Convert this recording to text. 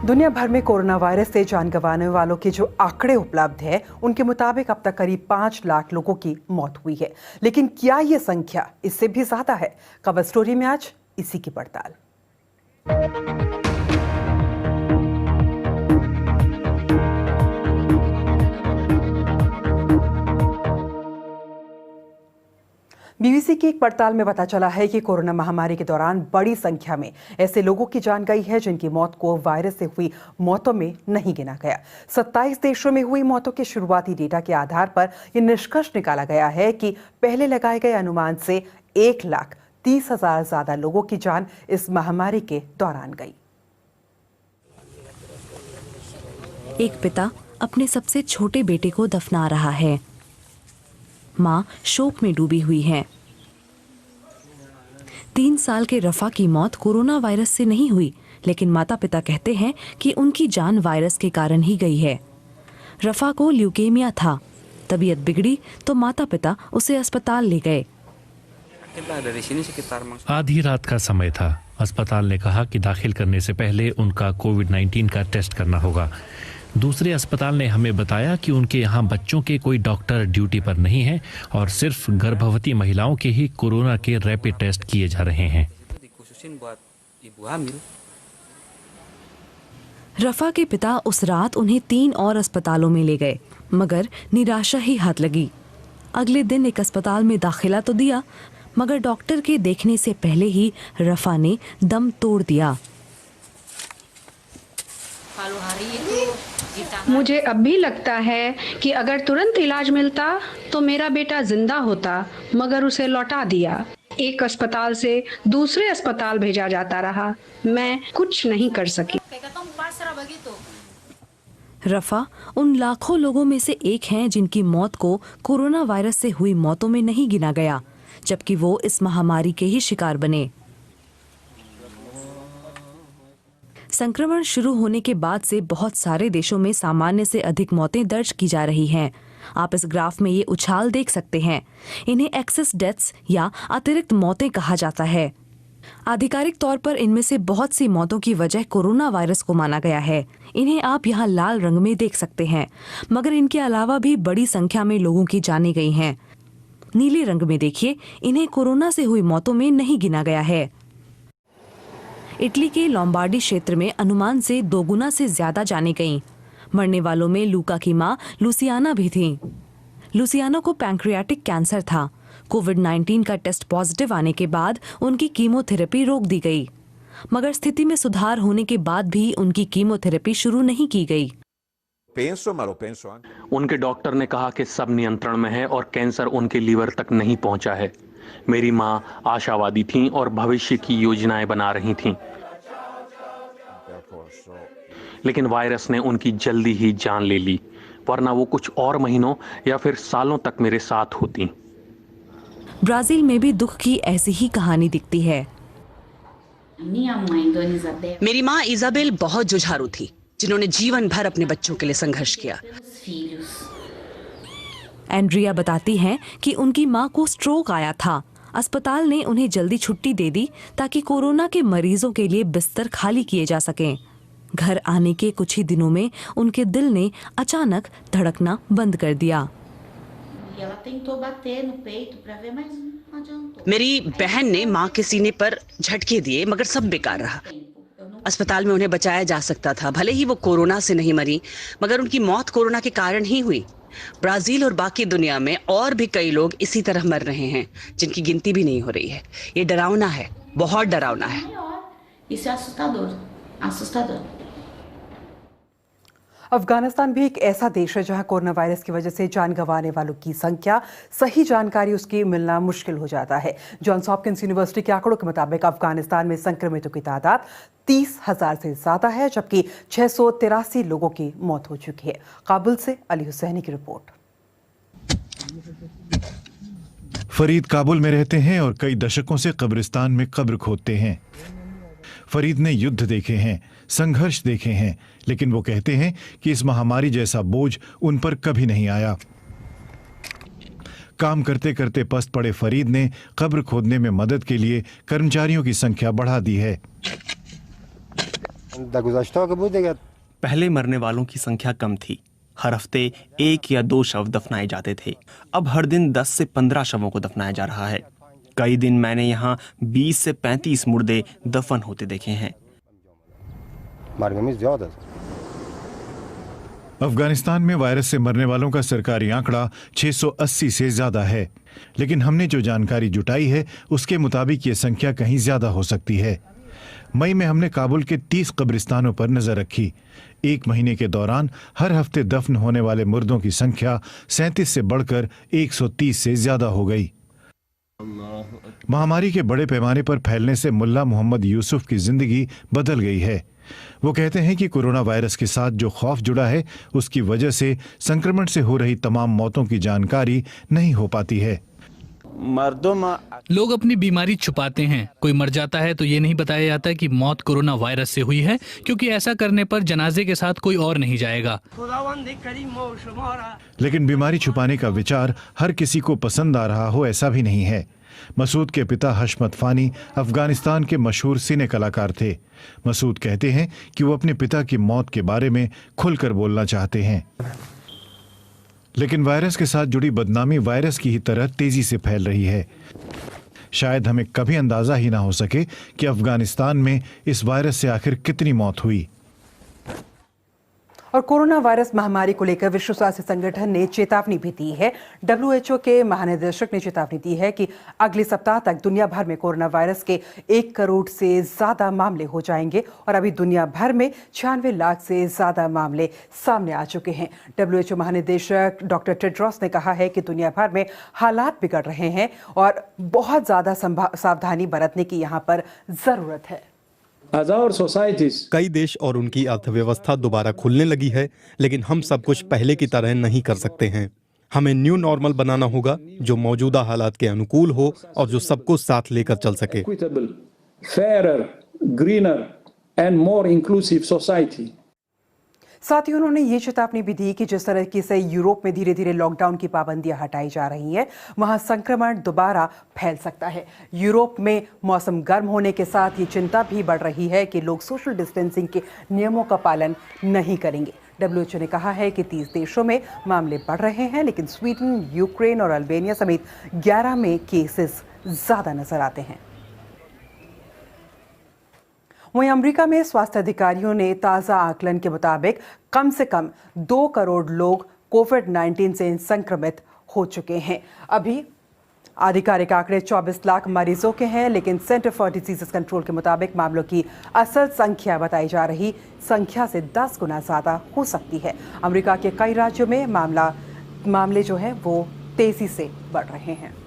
दुनिया भर में कोरोना वायरस से जान गंवाने वालों के जो आंकड़े उपलब्ध हैं, उनके मुताबिक अब तक करीब 5 लाख लोगों की मौत हुई है। लेकिन क्या ये संख्या इससे भी ज्यादा है? कवर स्टोरी में आज इसी की पड़ताल। बीबीसी की एक पड़ताल में पता चला है कि कोरोना महामारी के दौरान बड़ी संख्या में ऐसे लोगों की जान गई है जिनकी मौत को वायरस से हुई मौतों में नहीं गिना गया। 27 देशों में हुई मौतों के शुरुआती डेटा के आधार पर यह निष्कर्ष निकाला गया है कि पहले लगाए गए अनुमान से 1,30,000 ज्यादा लोगों की जान इस महामारी के दौरान गई। एक पिता अपने सबसे छोटे बेटे को दफना रहा है। मां शोक में डूबी हुई है। 3 साल के रफा की मौत कोरोना वायरस से नहीं हुई, लेकिन माता पिता कहते हैं कि उनकी जान वायरस के कारण ही गई है। रफा को ल्यूकेमिया था। तबीयत बिगड़ी तो माता पिता उसे अस्पताल ले गए। आधी रात का समय था। अस्पताल ने कहा कि दाखिल करने से पहले उनका कोविड-19 का टेस्ट करना होगा। दूसरे अस्पताल ने हमें बताया कि उनके यहाँ बच्चों के कोई डॉक्टर ड्यूटी पर नहीं है और सिर्फ गर्भवती महिलाओं के ही कोरोना के रैपिड टेस्ट किए जा रहे हैं। रफा के पिता उस रात उन्हें 3 और अस्पतालों में ले गए, मगर निराशा ही हाथ लगी। अगले दिन एक अस्पताल में दाखिला तो दिया, मगर डॉक्टर के देखने से पहले ही रफा ने दम तोड़ दिया। मुझे अब भी लगता है कि अगर तुरंत इलाज मिलता तो मेरा बेटा जिंदा होता, मगर उसे लौटा दिया। एक अस्पताल से दूसरे अस्पताल भेजा जाता रहा। मैं कुछ नहीं कर सकी। रफा उन लाखों लोगों में से एक हैं जिनकी मौत को कोरोना वायरस से हुई मौतों में नहीं गिना गया, जबकि वो इस महामारी के ही शिकार बने। संक्रमण शुरू होने के बाद से बहुत सारे देशों में सामान्य से अधिक मौतें दर्ज की जा रही हैं। आप इस ग्राफ में ये उछाल देख सकते हैं। इन्हें एक्सेस डेथ्स या अतिरिक्त मौतें कहा जाता है। आधिकारिक तौर पर इनमें से बहुत सी मौतों की वजह कोरोना वायरस को माना गया है। इन्हें आप यहाँ लाल रंग में देख सकते हैं, मगर इनके अलावा भी बड़ी संख्या में लोगों की जानें गई हैं। नीले रंग में देखिए, इन्हें कोरोना से हुई मौतों में नहीं गिना गया है। इटली के लोम्बार्डी क्षेत्र में अनुमान से 2 गुना से ज्यादा जानें गईं। मरने वालों में लूका की मां लुसियाना भी थीं। लुसियाना को पैंक्रियाटिक कैंसर था। कोविड-19 का टेस्ट पॉजिटिव आने के बाद उनकी कीमोथेरेपी रोक दी गई, मगर स्थिति में सुधार होने के बाद भी उनकी कीमोथेरेपी शुरू नहीं की गई। उनके डॉक्टर ने कहा कि सब नियंत्रण में है और कैंसर उनके लीवर तक नहीं पहुंचा है। मेरी मां आशावादी थीं और भविष्य की योजनाएं बना रही थीं, लेकिन वायरस ने उनकी जल्दी ही जान ले ली, वरना वो कुछ और महीनों या फिर सालों तक मेरे साथ होती। ब्राजील में भी दुख की ऐसी ही कहानी दिखती है। मेरी मां इजाबेल बहुत जुझारू थी, जिन्होंने जीवन भर अपने बच्चों के लिए संघर्ष किया। एंड्रिया बताती हैं कि उनकी मां को स्ट्रोक आया था। अस्पताल ने उन्हें जल्दी छुट्टी दे दी ताकि कोरोना के मरीजों के लिए बिस्तर खाली किए जा सकें। घर आने के कुछ ही दिनों में उनके दिल ने अचानक धड़कना बंद कर दिया। मेरी बहन ने मां के सीने पर झटके दिए, मगर सब बेकार रहा। अस्पताल में उन्हें बचाया जा सकता था। भले ही वो कोरोना से नहीं मरी, मगर उनकी मौत कोरोना के कारण ही हुई। ब्राजील और बाकी दुनिया में और भी कई लोग इसी तरह मर रहे हैं, जिनकी गिनती भी नहीं हो रही है। ये डरावना है, बहुत डरावना है। अफगानिस्तान भी एक ऐसा देश है जहां कोरोना वायरस की वजह से जान गंवाने वालों की संख्या, सही जानकारी उसकी मिलना मुश्किल हो जाता है। जॉन्स हॉपकिंस यूनिवर्सिटी के आंकड़ों के मुताबिक अफगानिस्तान में संक्रमितों की तादाद 30,000 से ज्यादा है, जबकि 683 लोगों की मौत हो चुकी है। काबुल से अली हुसैनी की रिपोर्ट। फरीद काबुल में रहते हैं और कई दशकों से कब्रिस्तान में कब्र खोदते हैं। फरीद ने युद्ध देखे हैं, संघर्ष देखे हैं, लेकिन वो कहते हैं कि इस महामारी जैसा बोझ उन पर कभी नहीं आया। काम करते करते पस्त पड़े फरीद ने कब्र खोदने में मदद के लिए कर्मचारियों की संख्या बढ़ा दी है। पहले मरने वालों की संख्या कम थी। हर हफ्ते 1 या 2 शव दफनाए जाते थे। अब हर दिन 10 से 15 शवों को दफनाया जा रहा है। कई दिन मैंने यहाँ 20 से 35 मुर्दे दफन होते देखे हैं। अफगानिस्तान में वायरस से मरने वालों का सरकारी आंकड़ा 680 से ज्यादा है, लेकिन हमने जो जानकारी जुटाई है उसके मुताबिक ये संख्या कहीं ज्यादा हो सकती है। मई में हमने काबुल के 30 कब्रिस्तानों पर नजर रखी। 1 महीने के दौरान हर हफ्ते दफन होने वाले मुर्दों की संख्या 37 से बढ़कर 130 से ज्यादा हो गई। महामारी के बड़े पैमाने पर फैलने से मुल्ला मोहम्मद यूसुफ की जिंदगी बदल गई है। वो कहते हैं कि कोरोना वायरस के साथ जो खौफ जुड़ा है उसकी वजह से संक्रमण से हो रही तमाम मौतों की जानकारी नहीं हो पाती है। लोग अपनी बीमारी छुपाते हैं। कोई मर जाता है तो ये नहीं बताया जाता कि मौत कोरोना वायरस से हुई है, क्योंकि ऐसा करने पर जनाजे के साथ कोई और नहीं जाएगा। लेकिन बीमारी छुपाने का विचार हर किसी को पसंद आ रहा हो ऐसा भी नहीं है। मसूद के पिता हशमत फानी अफगानिस्तान के मशहूर सिने कलाकार थे। मसूद कहते हैं कि वो अपने पिता की मौत के बारे में खुलकर बोलना चाहते हैं, लेकिन वायरस के साथ जुड़ी बदनामी वायरस की ही तरह तेजी से फैल रही है। शायद हमें कभी अंदाजा ही ना हो सके कि अफगानिस्तान में इस वायरस से आखिर कितनी मौत हुई। और कोरोना वायरस महामारी को लेकर विश्व स्वास्थ्य संगठन ने चेतावनी भी दी है। WHO के महानिदेशक ने चेतावनी दी है कि अगले सप्ताह तक दुनिया भर में कोरोना वायरस के 1 करोड़ से ज्यादा मामले हो जाएंगे और अभी दुनिया भर में 96 लाख से ज्यादा मामले सामने आ चुके हैं। WHO महानिदेशक डॉक्टर टेड्रोस ने कहा है कि दुनिया भर में हालात बिगड़ रहे हैं और बहुत ज्यादा सावधानी बरतने की यहाँ पर जरूरत है। कई देश और उनकी अर्थव्यवस्था दोबारा खुलने लगी है, लेकिन हम सब कुछ पहले की तरह नहीं कर सकते हैं। हमें न्यू नॉर्मल बनाना होगा जो मौजूदा हालात के अनुकूल हो और जो सबको साथ लेकर चल सके। साथ ही उन्होंने ये चेतावनी भी दी कि जिस तरह से यूरोप में धीरे धीरे लॉकडाउन की पाबंदियां हटाई जा रही हैं, वहां संक्रमण दोबारा फैल सकता है। यूरोप में मौसम गर्म होने के साथ ये चिंता भी बढ़ रही है कि लोग सोशल डिस्टेंसिंग के नियमों का पालन नहीं करेंगे। WHO ने कहा है कि 30 देशों में मामले बढ़ रहे हैं, लेकिन स्वीडन, यूक्रेन और अल्बानिया समेत 11 में केसेस ज्यादा नजर आते हैं। वहीं अमेरिका में स्वास्थ्य अधिकारियों ने ताज़ा आकलन के मुताबिक कम से कम 2 करोड़ लोग कोविड-19 से संक्रमित हो चुके हैं। अभी आधिकारिक आंकड़े 24 लाख मरीजों के हैं, लेकिन सेंटर फॉर डिसीजेस कंट्रोल के मुताबिक मामलों की असल संख्या बताई जा रही संख्या से 10 गुना ज़्यादा हो सकती है। अमेरिका के कई राज्यों में मामले जो है वो तेजी से बढ़ रहे हैं।